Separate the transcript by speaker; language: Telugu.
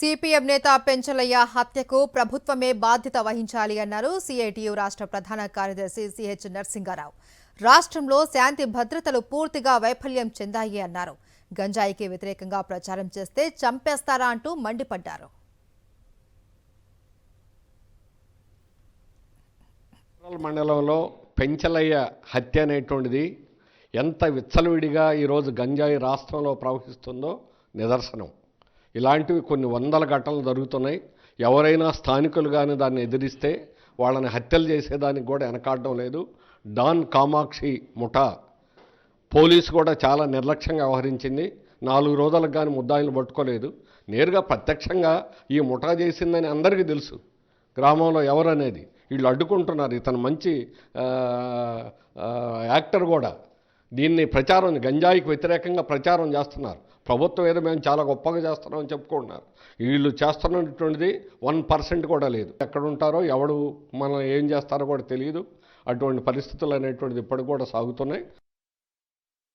Speaker 1: సిపిఎం నేత పెంచలయ్య హత్యకు ప్రభుత్వమే బాధ్యత వహించాలి అన్నారు సిఐటియు రాష్ట్ర ప్రధాన కార్యదర్శి సిహెచ్ నరసింగారావు. రాష్ట్రంలో శాంతి భద్రతలు పూర్తిగా వైఫల్యం చెందాయి అన్నారు. గంజాయికి వ్యతిరేకంగా ప్రచారం చేస్తే చంపేస్తారా అంటూ మండిపడ్డారు.
Speaker 2: మండలంలో పెంచలయ్య హత్య అనేటువంటిది ఎంత విచ్చలవిడిగా ఈరోజు గంజాయి రాష్ట్రంలో ప్రవహిస్తుందో నిదర్శనం. ఇలాంటివి కొన్ని వందల ఘటనలు జరుగుతున్నాయి. ఎవరైనా స్థానికులు కానీ దాన్ని ఎదిరిస్తే వాళ్ళని హత్యలు చేసేదానికి కూడా వెనకాడడం లేదు. డాన్ కామాక్షి ముఠా పోలీసు కూడా చాలా నిర్లక్ష్యంగా వ్యవహరించింది. 4 రోజులకు కానీ ముద్దాయిలు పట్టుకోలేదు. నేరుగా ప్రత్యక్షంగా ఈ ముఠా చేసిందని అందరికీ తెలుసు. గ్రామంలో ఎవరనేది వీళ్ళు అడ్డుకుంటున్నారు. ఇతను మంచి యాక్టర్ కూడా. దీన్ని ప్రచారం గంజాయికి వ్యతిరేకంగా ప్రచారం చేస్తున్నారు. ప్రభుత్వం ఏదో మేము చాలా గొప్పగా చేస్తున్నామని చెప్పుకుంటున్నారు. వీళ్ళు చేస్తున్నటువంటిది 1% కూడా లేదు. ఎక్కడ ఉంటారో ఎవడు మనం ఏం చేస్తారో కూడా తెలియదు. అటువంటి పరిస్థితులు అనేటువంటిది ఇప్పటికి కూడా సాగుతున్నాయి.